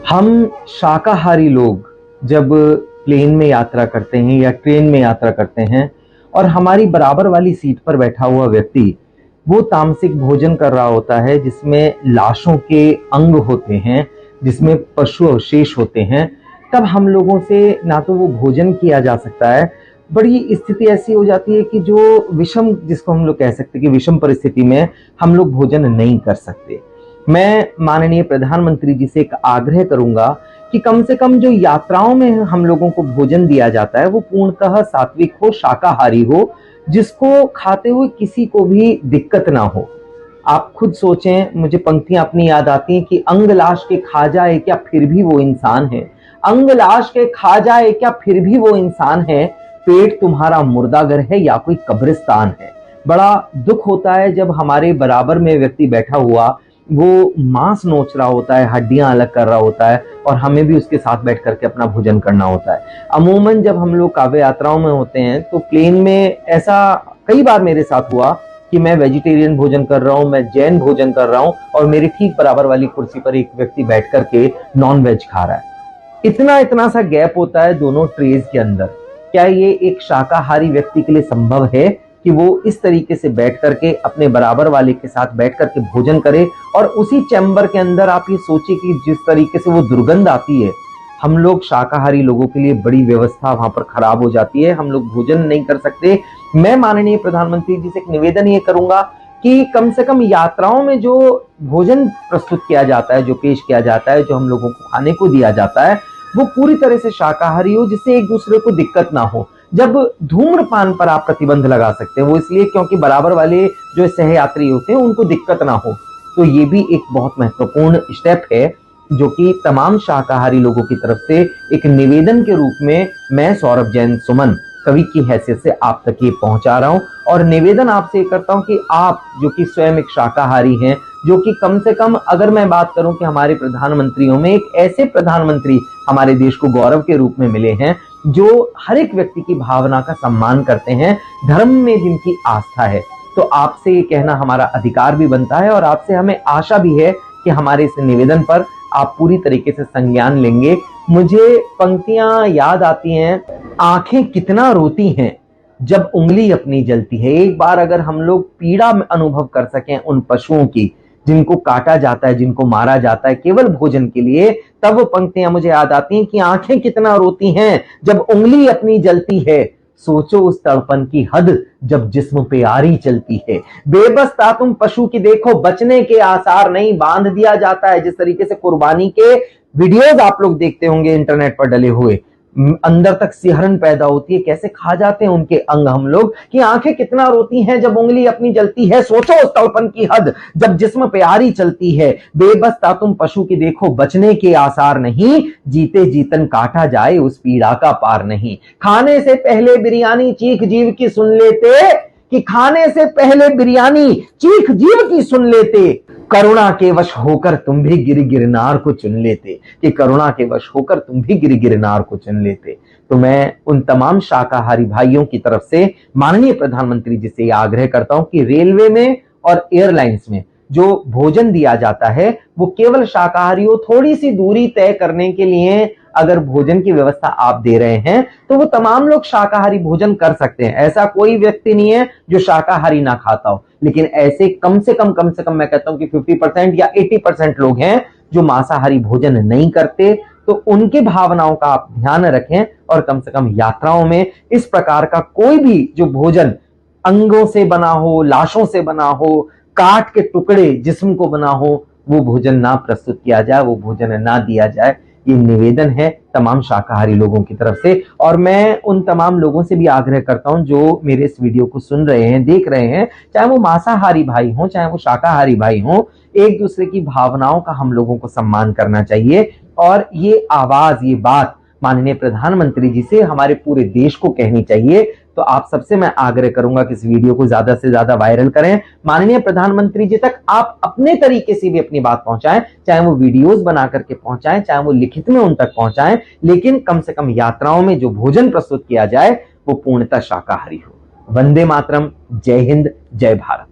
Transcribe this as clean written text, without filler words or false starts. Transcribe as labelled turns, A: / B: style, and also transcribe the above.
A: हम शाकाहारी लोग जब प्लेन में यात्रा करते हैं या ट्रेन में यात्रा करते हैं और हमारी बराबर वाली सीट पर बैठा हुआ व्यक्ति वो तामसिक भोजन कर रहा होता है जिसमें लाशों के अंग होते हैं, जिसमें पशु अवशेष होते हैं, तब हम लोगों से ना तो वो भोजन किया जा सकता है। बड़ी स्थिति ऐसी हो जाती है कि जो विषम, जिसको हम लोग कह सकते हैं कि विषम परिस्थिति में हम लोग भोजन नहीं कर सकते। मैं माननीय प्रधानमंत्री जी से एक आग्रह करूंगा कि कम से कम जो यात्राओं में हम लोगों को भोजन दिया जाता है वो पूर्णतः सात्विक हो, शाकाहारी हो, जिसको खाते हुए किसी को भी दिक्कत ना हो। आप खुद सोचें, मुझे पंक्तियां अपनी याद आती हैं कि अंग लाश के खा जाए क्या फिर भी वो इंसान है, अंग लाश के खा जाए क्या फिर भी वो इंसान है, पेट तुम्हारा मुर्दाघर है या कोई कब्रिस्तान है। बड़ा दुख होता है जब हमारे बराबर में व्यक्ति बैठा हुआ वो मांस नोच रहा होता है, हड्डियां अलग कर रहा होता है और हमें भी उसके साथ बैठ करके अपना भोजन करना होता है। अमूमन जब हम लोग काव्य यात्राओं में होते हैं तो प्लेन में ऐसा कई बार मेरे साथ हुआ कि मैं वेजिटेरियन भोजन कर रहा हूं, मैं जैन भोजन कर रहा हूं और मेरे ठीक बराबर वाली कुर्सी पर एक व्यक्ति बैठ करके नॉन वेज खा रहा है। इतना सा गैप होता है दोनों ट्रेज के अंदर। क्या ये एक शाकाहारी व्यक्ति के लिए संभव है कि वो इस तरीके से बैठ करके अपने बराबर वाले के साथ बैठ करके भोजन करे? और उसी चैम्बर के अंदर आप ये सोचिए कि जिस तरीके से वो दुर्गंध आती है, हम लोग शाकाहारी लोगों के लिए बड़ी व्यवस्था वहां पर खराब हो जाती है, हम लोग भोजन नहीं कर सकते। मैं माननीय प्रधानमंत्री जी से एक निवेदन ये करूंगा कि कम से कम यात्राओं में जो भोजन प्रस्तुत किया जाता है, जो पेश किया जाता है, जो हम लोगों को खाने को दिया जाता है, वो पूरी तरह से शाकाहारी हो, जिससे एक दूसरे को दिक्कत ना हो। जब धूम्रपान पर आप प्रतिबंध लगा सकते हैं, वो इसलिए क्योंकि बराबर वाले जो सहयात्री होते हैं उनको दिक्कत ना हो, तो ये भी एक बहुत महत्वपूर्ण स्टेप है जो कि तमाम शाकाहारी लोगों की तरफ से एक निवेदन के रूप में मैं सौरभ जैन सुमन कवि की हैसियत से आप तक ये पहुंचा रहा हूं। और निवेदन आपसे करता हूं कि आप जो कि स्वयं एक शाकाहारी हैं, जो कि कम से कम अगर मैं बात करूं कि हमारे प्रधानमंत्रियों में एक ऐसे प्रधानमंत्री हमारे देश को गौरव के रूप में मिले हैं जो हर एक व्यक्ति की भावना का सम्मान करते हैं, धर्म में जिनकी आस्था है, तो आपसे ये कहना हमारा अधिकार भी बनता है और आपसे हमें आशा भी है कि हमारे इस निवेदन पर आप पूरी तरीके से संज्ञान लेंगे। मुझे पंक्तियां याद आती हैं, आंखें कितना रोती हैं जब उंगली अपनी जलती है। एक बार अगर हम लोग पीड़ा अनुभव कर सकें उन पशुओं की जिनको काटा जाता है, जिनको मारा जाता है केवल भोजन के लिए, तब वो पंक्तियां मुझे याद आती हैं कि आंखें कितना रोती हैं जब उंगली अपनी जलती है, सोचो उस तड़पन की हद जब जिस्म पे आरी चलती है। बेबस था तुम पशु की देखो, बचने के आसार नहीं, बांध दिया जाता है। जिस तरीके से कुर्बानी के वीडियोस आप लोग देखते होंगे इंटरनेट पर डले हुए, अंदर तक सिहरन पैदा होती है, कैसे खा जाते हैं उनके अंग हम लोग, कि आंखें कितना रोती हैं जब उंगली अपनी जलती है, सोचो उस तड़पन की हद जब जिस्म पे आरी चलती है। बेबस था तुम पशु की देखो, बचने के आसार नहीं, जीते जीतन काटा जाए उस पीड़ा का पार नहीं। खाने से पहले बिरयानी चीख जीव की सुन लेते, कि खाने से पहले बिरयानी चीख जीव की सुन लेते, करुणा के वश होकर तुम भी गिरनार को चुन लेते, कि करुणा के वश होकर तुम भी गिरनार को चुन लेते। तो मैं उन तमाम शाकाहारी भाइयों की तरफ से माननीय प्रधानमंत्री जी से आग्रह करता हूं कि रेलवे में और एयरलाइंस में जो भोजन दिया जाता है वो केवल शाकाहारी हो। थोड़ी सी दूरी तय करने के लिए अगर भोजन की व्यवस्था आप दे रहे हैं तो वो तमाम लोग शाकाहारी भोजन कर सकते हैं, ऐसा कोई व्यक्ति नहीं है जो शाकाहारी ना खाता हो। लेकिन ऐसे कम से कम मैं कहता हूं कि 50% या 80% लोग हैं जो मांसाहारी भोजन नहीं करते, तो उनकी भावनाओं का आप ध्यान रखें और कम से कम यात्राओं में इस प्रकार का कोई भी जो भोजन अंगों से बना हो, लाशों से बना हो, काट के टुकड़े जिस्म को बना हो, वो भोजन ना प्रस्तुत किया जाए, वो भोजन ना दिया जाए। ये निवेदन है तमाम शाकाहारी लोगों की तरफ से। और मैं उन तमाम लोगों से भी आग्रह करता हूं जो मेरे इस वीडियो को सुन रहे हैं, देख रहे हैं, चाहे वो मांसाहारी भाई हों चाहे वो शाकाहारी भाई हों, एक दूसरे की भावनाओं का हम लोगों को सम्मान करना चाहिए। और ये आवाज, ये बात माननीय प्रधानमंत्री जी से हमारे पूरे देश को कहनी चाहिए। तो आप सबसे मैं आग्रह करूंगा कि इस वीडियो को ज्यादा से ज्यादा वायरल करें, माननीय प्रधानमंत्री जी तक आप अपने तरीके से भी अपनी बात पहुंचाएं, चाहे वो वीडियोस बना करके पहुंचाएं, चाहे वो लिखित में उन तक पहुंचाएं, लेकिन कम से कम यात्राओं में जो भोजन प्रस्तुत किया जाए वो पूर्णतः शाकाहारी हो। वंदे मातरम, जय हिंद, जय भारत।